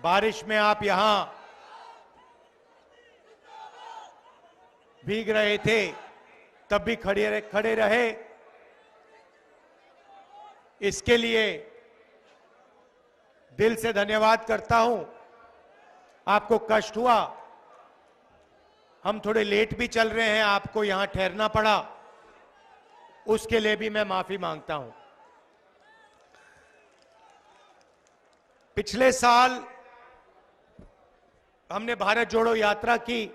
बारिश में आप यहां भीग रहे थे, तब भी खड़े रहे। इसके लिए दिल से धन्यवाद करता हूं। आपको कष्ट हुआ, हम थोड़े लेट भी चल रहे हैं, आपको यहां ठहरना पड़ा, उसके लिए भी मैं माफी मांगता हूं। पिछले साल हमने भारत जोड़ो यात्रा की।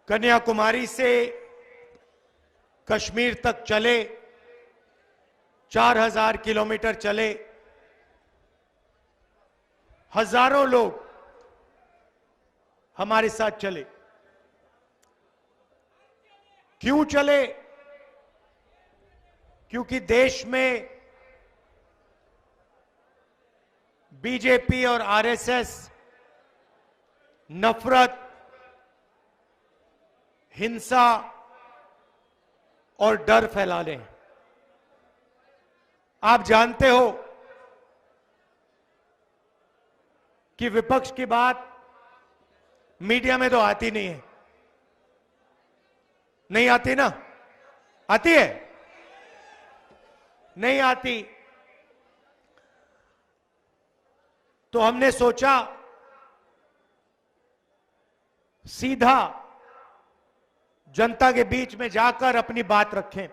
कन्याकुमारी से कश्मीर तक चले, 4000 किलोमीटर चले, हजारों लोग हमारे साथ चले। क्यों चले? क्योंकि देश में बीजेपी और आरएसएस नफरत, हिंसा और डर फैला रहे हैं। आप जानते हो कि विपक्ष की बात मीडिया में तो आती नहीं है। नहीं आती ना? आती है? नहीं आती। तो हमने सोचा सीधा जनता के बीच में जाकर अपनी बात रखें,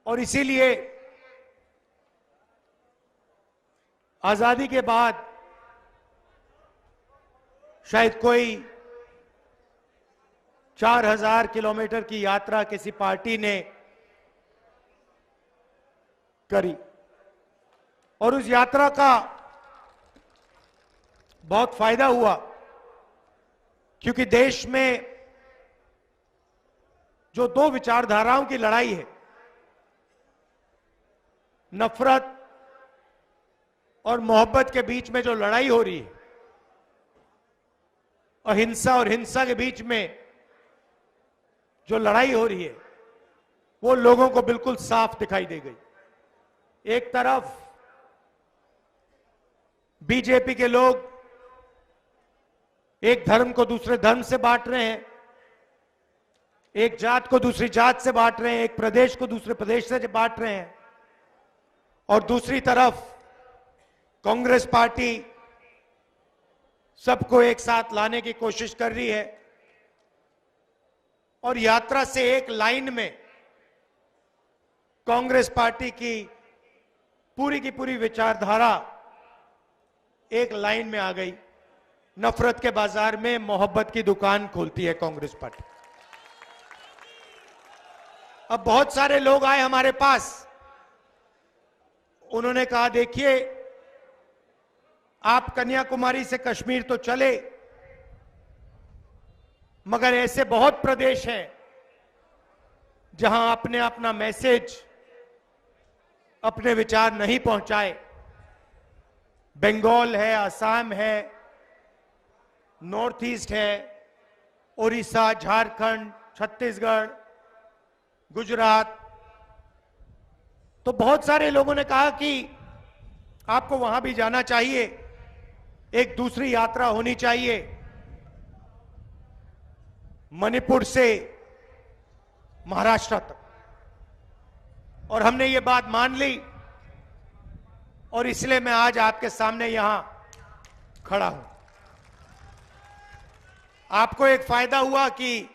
और इसीलिए आजादी के बाद शायद कोई 4000 किलोमीटर की यात्रा किसी पार्टी ने करी, और उस यात्रा का बहुत फायदा हुआ, क्योंकि देश में जो दो विचारधाराओं की लड़ाई है, नफरत और मोहब्बत के बीच में जो लड़ाई हो रही है, अहिंसा और हिंसा के बीच में जो लड़ाई हो रही है, वो लोगों को बिल्कुल साफ दिखाई दे गई। एक तरफ बीजेपी के लोग एक धर्म को दूसरे धर्म से बांट रहे हैं, एक जात को दूसरी जात से बांट रहे हैं, एक प्रदेश को दूसरे प्रदेश से बांट रहे हैं, और दूसरी तरफ कांग्रेस पार्टी सबको एक साथ लाने की कोशिश कर रही है, और यात्रा से एक लाइन में कांग्रेस पार्टी की पूरी विचारधारा एक लाइन में आ गई। नफरत के बाजार में मोहब्बत की दुकान खोलती है कांग्रेस पार्टी। अब बहुत सारे लोग आए हमारे पास, उन्होंने कहा देखिए आप कन्याकुमारी से कश्मीर तो चले, मगर ऐसे बहुत प्रदेश हैं जहां आपने अपना मैसेज, अपने विचार नहीं पहुंचाए। बंगाल है, असम है, नॉर्थ ईस्ट है, उड़ीसा, झारखंड, छत्तीसगढ़, गुजरात। तो बहुत सारे लोगों ने कहा कि आपको वहां भी जाना चाहिए, एक दूसरी यात्रा होनी चाहिए, मणिपुर से महाराष्ट्र तक। और हमने ये बात मान ली, और इसलिए मैं आज आपके सामने यहां खड़ा हूं। आपको एक फायदा हुआ कि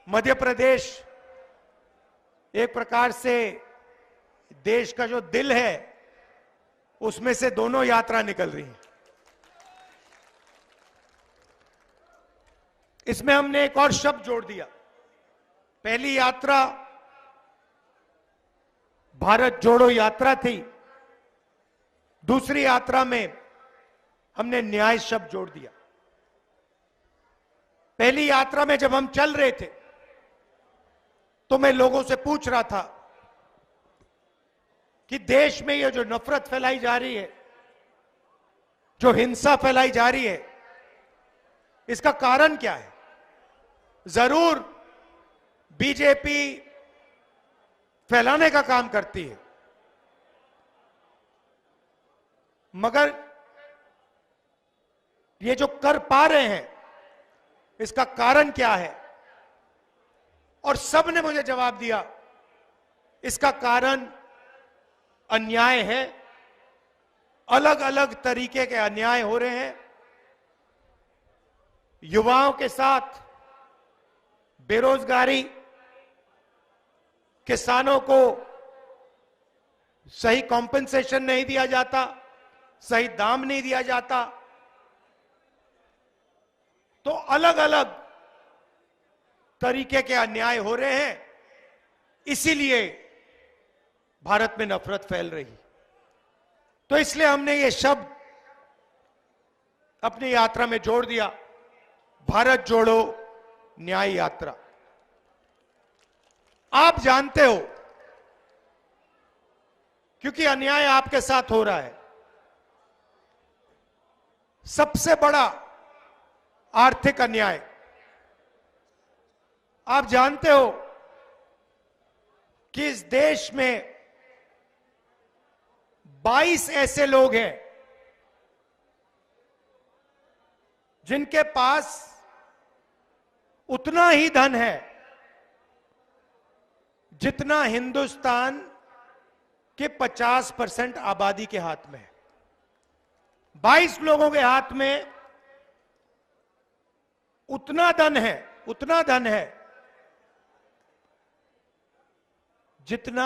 मध्य प्रदेश एक प्रकार से देश का जो दिल है, उसमें से दोनों यात्रा निकल रही है। इसमें हमने एक और शब्द जोड़ दिया। पहली यात्रा भारत जोड़ो यात्रा थी, दूसरी यात्रा में हमने न्याय शब्द जोड़ दिया। पहली यात्रा में जब हम चल रहे थे तो मैं लोगों से पूछ रहा था कि देश में ये जो नफरत फैलाई जा रही है, जो हिंसा फैलाई जा रही है, इसका कारण क्या है? जरूर बीजेपी फैलाने का काम करती है, मगर ये जो कर पा रहे हैं इसका कारण क्या है? और सब ने मुझे जवाब दिया, इसका कारण अन्याय है। अलग अलग तरीके के अन्याय हो रहे हैं। युवाओं के साथ बेरोजगारी, किसानों को सही कॉम्पेंसेशन नहीं दिया जाता, सही दाम नहीं दिया जाता। तो अलग अलग तरीके के अन्याय हो रहे हैं, इसीलिए भारत में नफरत फैल रही। तो इसलिए हमने ये शब्द अपनी यात्रा में जोड़ दिया, भारत जोड़ो न्याय यात्रा। आप जानते हो, क्योंकि अन्याय आपके साथ हो रहा है। सबसे बड़ा आर्थिक अन्याय, आप जानते हो कि इस देश में 22 ऐसे लोग हैं जिनके पास उतना ही धन है जितना हिंदुस्तान के 50% आबादी के हाथ में है। 22 लोगों के हाथ में उतना धन है जितना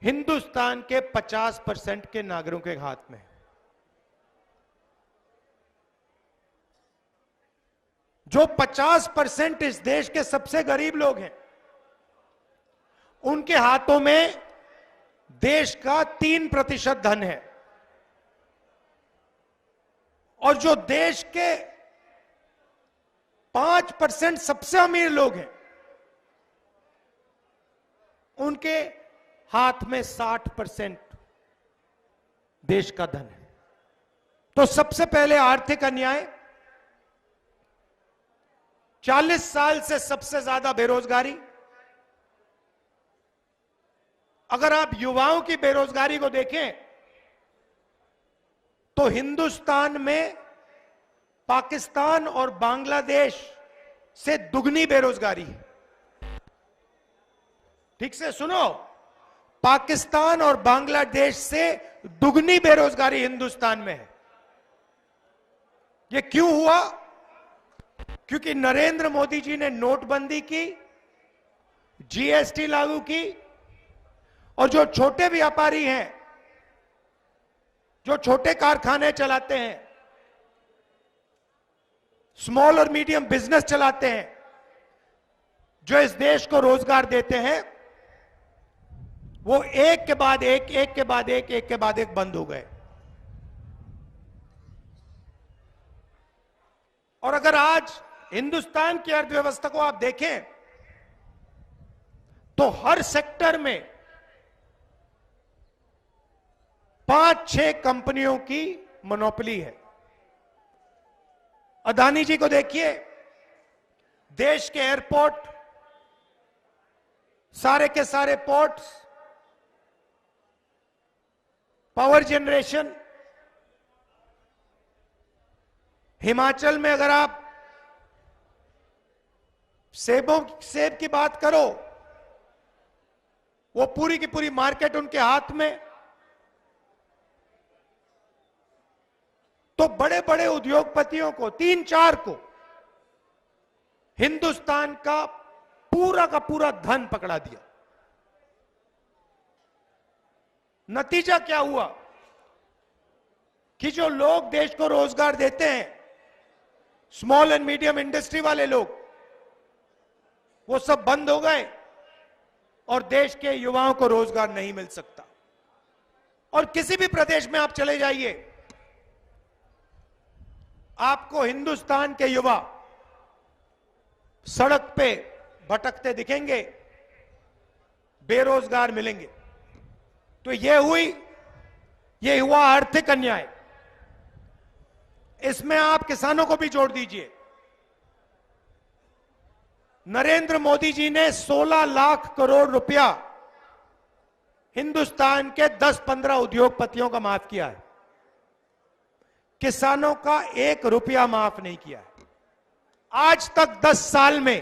हिंदुस्तान के 50% के नागरिकों के हाथ में है। जो 50% इस देश के सबसे गरीब लोग हैं, उनके हाथों में देश का 3% धन है। और जो देश के 5% सबसे अमीर लोग हैं, उनके हाथ में 60% देश का धन है। तो सबसे पहले आर्थिक अन्याय, 40 साल से सबसे ज्यादा बेरोजगारी। अगर आप युवाओं की बेरोजगारी को देखें तो हिंदुस्तान में पाकिस्तान और बांग्लादेश से दुगनी बेरोजगारी है। ठीक से सुनो, पाकिस्तान और बांग्लादेश से दुगनी बेरोजगारी हिंदुस्तान में है। यह क्यों हुआ? क्योंकि नरेंद्र मोदी जी ने नोटबंदी की, जीएसटी लागू की, और जो छोटे व्यापारी हैं, जो छोटे कारखाने चलाते हैं, स्मॉल और मीडियम बिजनेस चलाते हैं, जो इस देश को रोजगार देते हैं, वो एक के बाद एक बंद हो गए। और अगर आज हिंदुस्तान की अर्थव्यवस्था को आप देखें तो हर सेक्टर में 5-6 कंपनियों की मोनोपोली है। अदानी जी को देखिए, देश के एयरपोर्ट, सारे के सारे पोर्ट्स, पावर जनरेशन। हिमाचल में अगर आप सेब की बात करो, वो पूरी की पूरी मार्केट उनके हाथ में। तो बड़े बड़े उद्योगपतियों को, 3-4 को, हिंदुस्तान का पूरा धन पकड़ा दिया। नतीजा क्या हुआ कि जो लोग देश को रोजगार देते हैं, स्मॉल एंड मीडियम इंडस्ट्री वाले लोग, वो सब बंद हो गए और देश के युवाओं को रोजगार नहीं मिल सकता। और किसी भी प्रदेश में आप चले जाइए, आपको हिंदुस्तान के युवा सड़क पे भटकते दिखेंगे, बेरोजगार मिलेंगे। तो ये हुआ आर्थिक अन्याय। इसमें आप किसानों को भी जोड़ दीजिए। नरेंद्र मोदी जी ने 16 लाख करोड़ रुपया हिंदुस्तान के 10-15 उद्योगपतियों का माफ किया है। किसानों का 1 रुपया माफ नहीं किया है। आज तक 10 साल में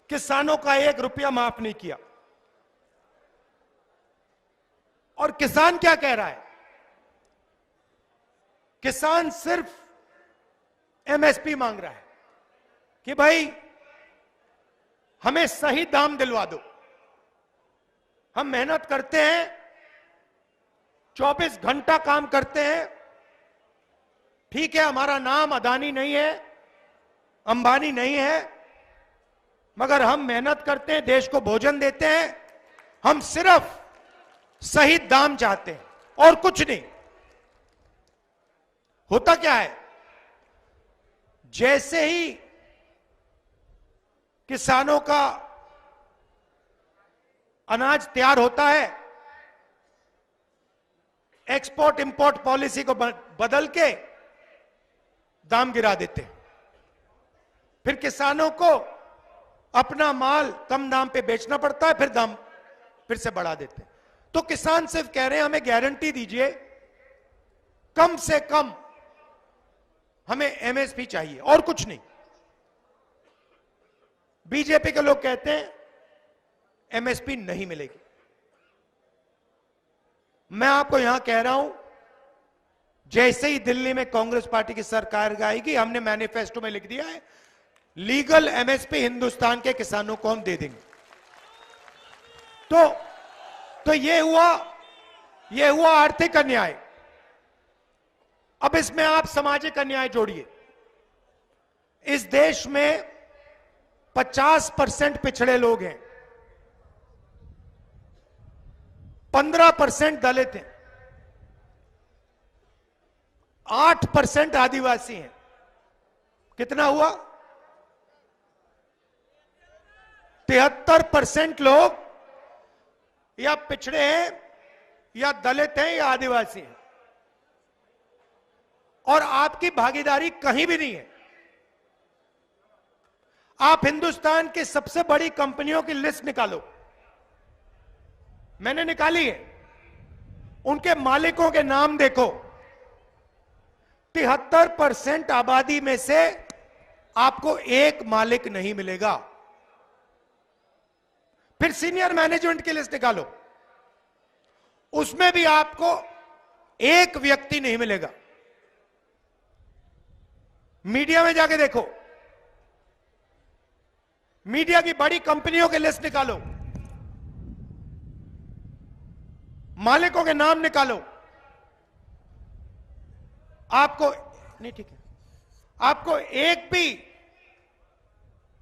किसानों का 1 रुपया माफ नहीं किया। और किसान क्या कह रहा है? किसान सिर्फ एमएसपी मांग रहा है कि भाई हमें सही दाम दिलवा दो। हम मेहनत करते हैं, 24 घंटा काम करते हैं, ठीक है, हमारा नाम अदानी नहीं है, अंबानी नहीं है, मगर हम मेहनत करते हैं, देश को भोजन देते हैं, हम सिर्फ सही दाम चाहते हैं और कुछ नहीं। होता क्या है, जैसे ही किसानों का अनाज तैयार होता है, एक्सपोर्ट इंपोर्ट पॉलिसी को बदल के दाम गिरा देते हैं। फिर किसानों को अपना माल कम दाम पे बेचना पड़ता है, फिर दाम फिर से बढ़ा देते हैं। तो किसान सिर्फ कह रहे हैं हमें गारंटी दीजिए, कम से कम हमें एमएसपी चाहिए और कुछ नहीं। बीजेपी के लोग कहते हैं एमएसपी नहीं मिलेगी। मैं आपको यहां कह रहा हूं, जैसे ही दिल्ली में कांग्रेस पार्टी की सरकार आएगी, हमने मैनिफेस्टो में लिख दिया है लीगल एमएसपी हिंदुस्तान के किसानों को हम दे देंगे। तो ये हुआ आर्थिक अन्याय। अब इसमें आप सामाजिक अन्याय जोड़िए। इस देश में 50% पिछड़े लोग हैं, 15% दलित हैं, 8% आदिवासी हैं। कितना हुआ? 73% लोग या पिछड़े हैं या दलित हैं या आदिवासी हैं, और आपकी भागीदारी कहीं भी नहीं है। आप हिंदुस्तान की सबसे बड़ी कंपनियों की लिस्ट निकालो, मैंने निकाली है, उनके मालिकों के नाम देखो। 73% आबादी में से आपको एक मालिक नहीं मिलेगा। फिर सीनियर मैनेजमेंट की लिस्ट निकालो, उसमें भी आपको एक व्यक्ति नहीं मिलेगा। मीडिया में जाके देखो, मीडिया की बड़ी कंपनियों की लिस्ट निकालो, मालिकों के नाम निकालो, आपको नहीं, ठीक है, आपको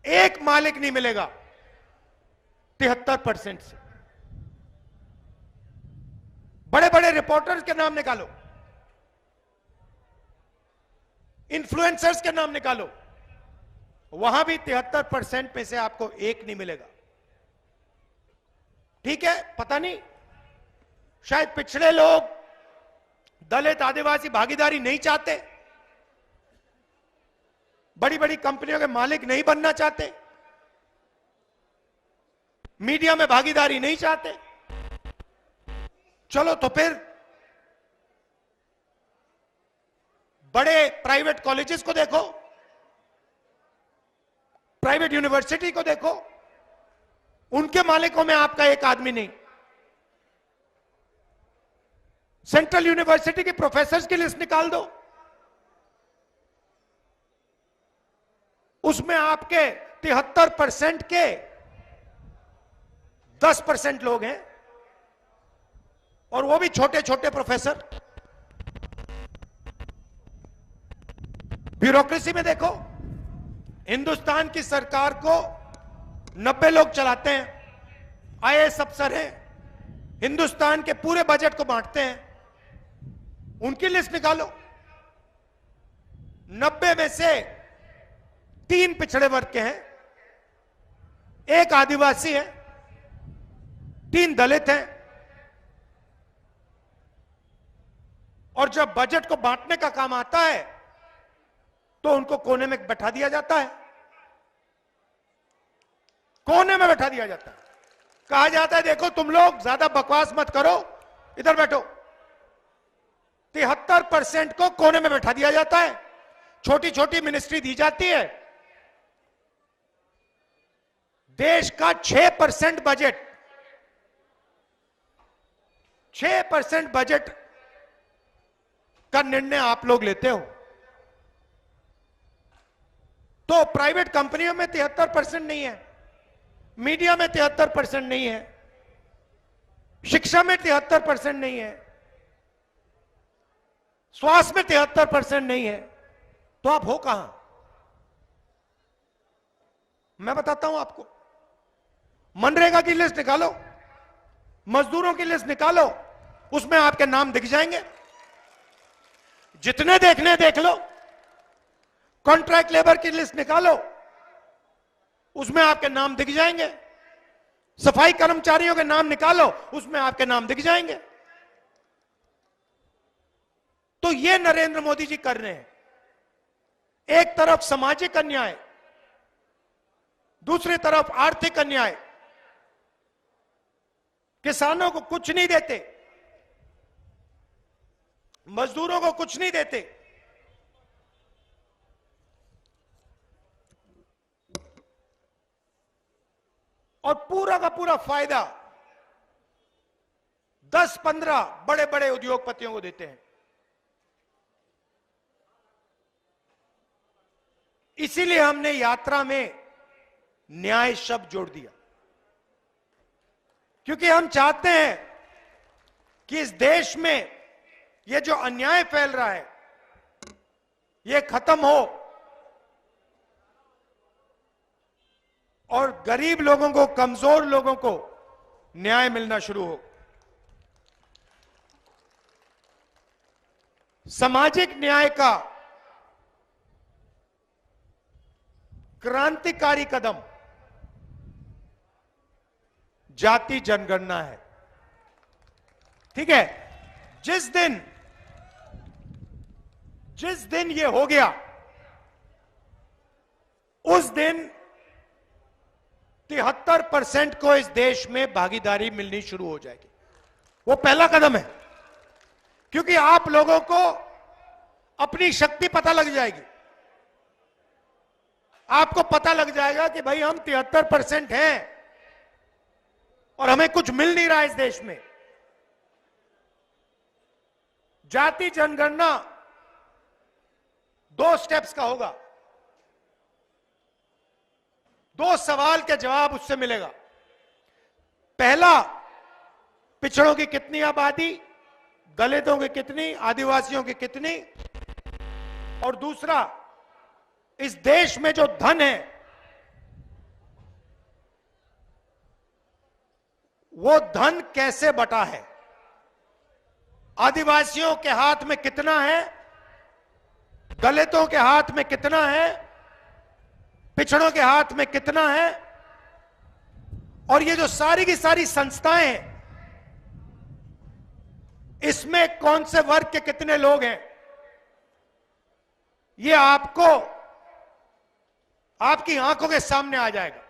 एक मालिक नहीं मिलेगा 73% से। बड़े बड़े रिपोर्टर्स के नाम निकालो, इन्फ्लुएंसर्स के नाम निकालो, वहां भी 73% में से आपको एक नहीं मिलेगा। ठीक है, पता नहीं, शायद पिछड़े लोग, दलित, आदिवासी भागीदारी नहीं चाहते, बड़ी बड़ी कंपनियों के मालिक नहीं बनना चाहते, मीडिया में भागीदारी नहीं चाहते। चलो तो फिर बड़े प्राइवेट कॉलेजेस को देखो, प्राइवेट यूनिवर्सिटी को देखो, उनके मालिकों में आपका एक आदमी नहीं। सेंट्रल यूनिवर्सिटी के प्रोफेसर्स की लिस्ट निकाल दो, उसमें आपके 73% के 10% लोग हैं, और वो भी छोटे छोटे प्रोफेसर। ब्यूरोक्रेसी में देखो, हिंदुस्तान की सरकार को 90 लोग चलाते हैं, आईएएस अफसर हैं, हिंदुस्तान के पूरे बजट को बांटते हैं, उनकी लिस्ट निकालो। 90 में से 3 पिछड़े वर्ग के हैं, 1 आदिवासी है, 3 दलित हैं, और जब बजट को बांटने का काम आता है तो उनको कोने में बैठा दिया जाता है, कोने में बैठा दिया जाता है, कहा जाता है देखो तुम लोग ज्यादा बकवास मत करो, इधर बैठो। 73% को कोने में बैठा दिया जाता है, छोटी छोटी मिनिस्ट्री दी जाती है। देश का 6% बजट, 6% बजट का निर्णय आप लोग लेते हो। तो प्राइवेट कंपनियों में 73% नहीं है, मीडिया में 73% नहीं है, शिक्षा में 73% नहीं है, स्वास्थ्य में 73% नहीं है, तो आप हो कहां? मैं बताता हूं आपको। मनरेगा की लिस्ट निकालो, मजदूरों की लिस्ट निकालो, उसमें आपके नाम दिख जाएंगे। जितने देखने देख लो। कॉन्ट्रैक्ट लेबर की लिस्ट निकालो, उसमें आपके नाम दिख जाएंगे। सफाई कर्मचारियों के नाम निकालो, उसमें आपके नाम दिख जाएंगे। तो ये नरेंद्र मोदी जी कर रहे हैं। एक तरफ सामाजिक अन्याय, दूसरी तरफ आर्थिक अन्याय। किसानों को कुछ नहीं देते, मजदूरों को कुछ नहीं देते, और पूरा का पूरा फायदा 10-15 बड़े बड़े उद्योगपतियों को देते हैं। इसीलिए हमने यात्रा में न्याय शब्द जोड़ दिया, क्योंकि हम चाहते हैं कि इस देश में ये जो अन्याय फैल रहा है ये खत्म हो और गरीब लोगों को, कमजोर लोगों को न्याय मिलना शुरू हो। सामाजिक न्याय का क्रांतिकारी कदम जाति जनगणना है। ठीक है, जिस दिन ये हो गया, उस दिन 73% को इस देश में भागीदारी मिलनी शुरू हो जाएगी। वो पहला कदम है, क्योंकि आप लोगों को अपनी शक्ति पता लग जाएगी। आपको पता लग जाएगा कि भाई हम 73% हैं और हमें कुछ मिल नहीं रहा इस देश में। जाति जनगणना 2 स्टेप्स का होगा। 2 सवाल के जवाब उससे मिलेगा। पहला, पिछड़ों की कितनी आबादी, दलितों की कितनी, आदिवासियों की कितनी, और दूसरा, इस देश में जो धन है वो धन कैसे बटा है। आदिवासियों के हाथ में कितना है, दलितों के हाथ में कितना है, पिछड़ों के हाथ में कितना है, और ये जो सारी की सारी संस्थाएं हैं इसमें कौन से वर्ग के कितने लोग हैं, ये आपको आपकी आंखों के सामने आ जाएगा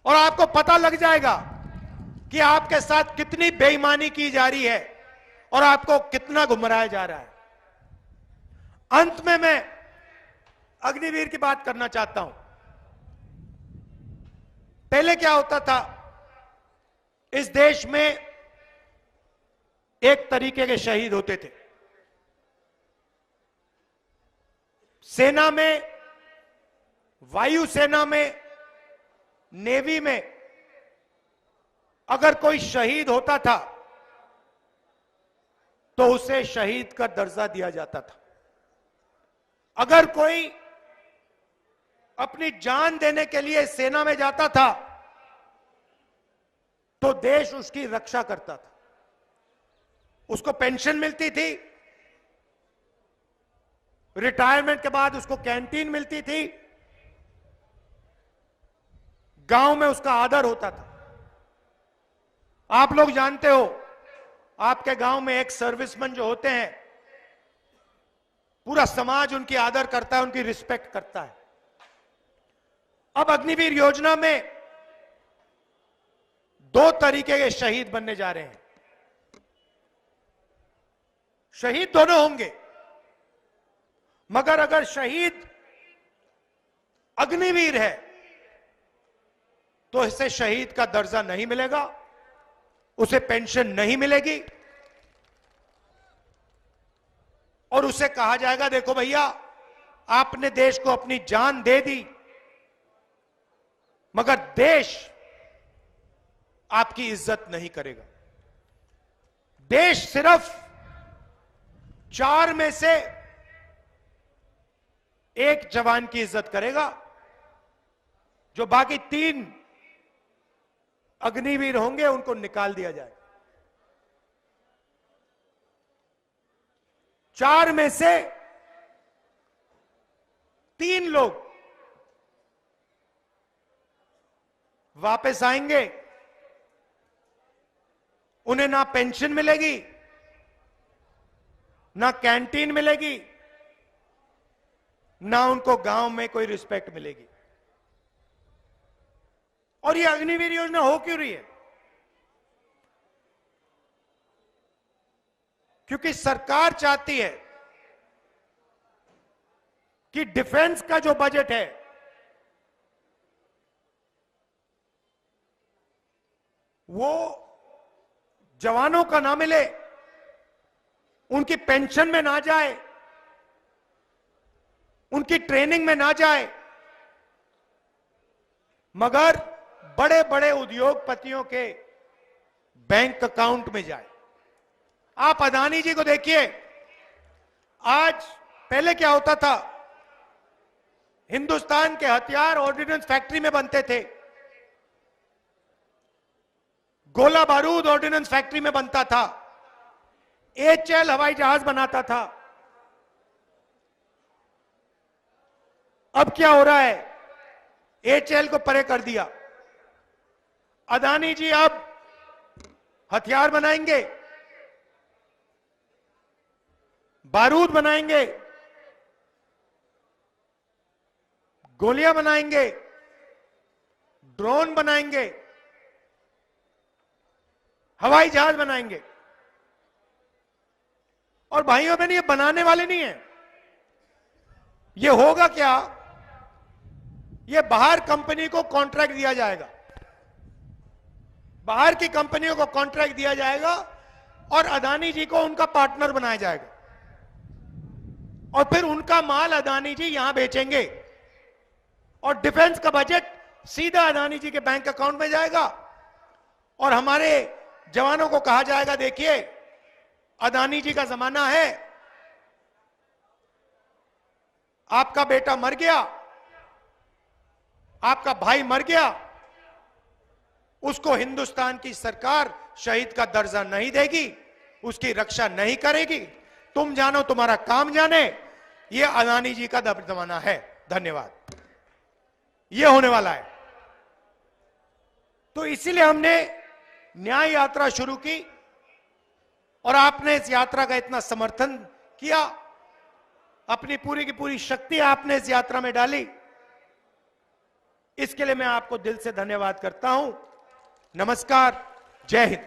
और आपको पता लग जाएगा कि आपके साथ कितनी बेईमानी की जा रही है और आपको कितना गुमराया जा रहा है। अंत में मैं अग्निवीर की बात करना चाहता हूं। पहले क्या होता था, इस देश में एक तरीके के शहीद होते थे। सेना में, वायुसेना में, नेवी में अगर कोई शहीद होता था तो उसे शहीद का दर्जा दिया जाता था। अगर कोई अपनी जान देने के लिए सेना में जाता था तो देश उसकी रक्षा करता था। उसको पेंशन मिलती थी, रिटायरमेंट के बाद उसको कैंटीन मिलती थी, गांव में उसका आदर होता था। आप लोग जानते हो, आपके गांव में एक सर्विसमैन जो होते हैं, पूरा समाज उनकी आदर करता है, उनकी रिस्पेक्ट करता है। अब अग्निवीर योजना में 2 तरीके के शहीद बनने जा रहे हैं। शहीद दोनों होंगे, मगर अगर शहीद अग्निवीर है तो इसे शहीद का दर्जा नहीं मिलेगा, उसे पेंशन नहीं मिलेगी और उसे कहा जाएगा देखो भैया आपने देश को अपनी जान दे दी, मगर देश आपकी इज्जत नहीं करेगा। देश सिर्फ 4 में से 1 जवान की इज्जत करेगा, जो बाकी 3 अग्निवीर होंगे उनको निकाल दिया जाए। 4 में से 3 लोग वापस आएंगे, उन्हें ना पेंशन मिलेगी, ना कैंटीन मिलेगी, ना उनको गांव में कोई रिस्पेक्ट मिलेगी। और ये अग्निवीर योजना हो क्यों रही है? क्योंकि सरकार चाहती है कि डिफेंस का जो बजट है वो जवानों का ना मिले, उनकी पेंशन में ना जाए, उनकी ट्रेनिंग में ना जाए, मगर बड़े बड़े उद्योगपतियों के बैंक अकाउंट में जाए। आप अदानी जी को देखिए, आज पहले क्या होता था, हिंदुस्तान के हथियार ऑर्डिनेंस फैक्ट्री में बनते थे, गोला बारूद ऑर्डिनेंस फैक्ट्री में बनता था, एचएल हवाई जहाज बनाता था। अब क्या हो रहा है, एचएल को परे कर दिया, अदानी जी अब हथियार बनाएंगे, बारूद बनाएंगे, गोलियां बनाएंगे, ड्रोन बनाएंगे, हवाई जहाज बनाएंगे। और भाइयों बहन, ये बनाने वाले नहीं है, ये होगा क्या, ये बाहर कंपनी को कॉन्ट्रैक्ट दिया जाएगा, बाहर की कंपनियों को कॉन्ट्रैक्ट दिया जाएगा और अदानी जी को उनका पार्टनर बनाया जाएगा और फिर उनका माल अदानी जी यहां बेचेंगे और डिफेंस का बजट सीधा अदानी जी के बैंक अकाउंट में जाएगा और हमारे जवानों को कहा जाएगा देखिए अदानी जी का जमाना है, आपका बेटा मर गया, आपका भाई मर गया, उसको हिंदुस्तान की सरकार शहीद का दर्जा नहीं देगी, उसकी रक्षा नहीं करेगी, तुम जानो तुम्हारा काम जाने, ये अदानी जी का जमाना है। धन्यवाद। ये होने वाला है। तो इसीलिए हमने न्याय यात्रा शुरू की और आपने इस यात्रा का इतना समर्थन किया, अपनी पूरी की पूरी शक्ति आपने इस यात्रा में डाली, इसके लिए मैं आपको दिल से धन्यवाद करता हूं। नमस्कार, जय हिंद।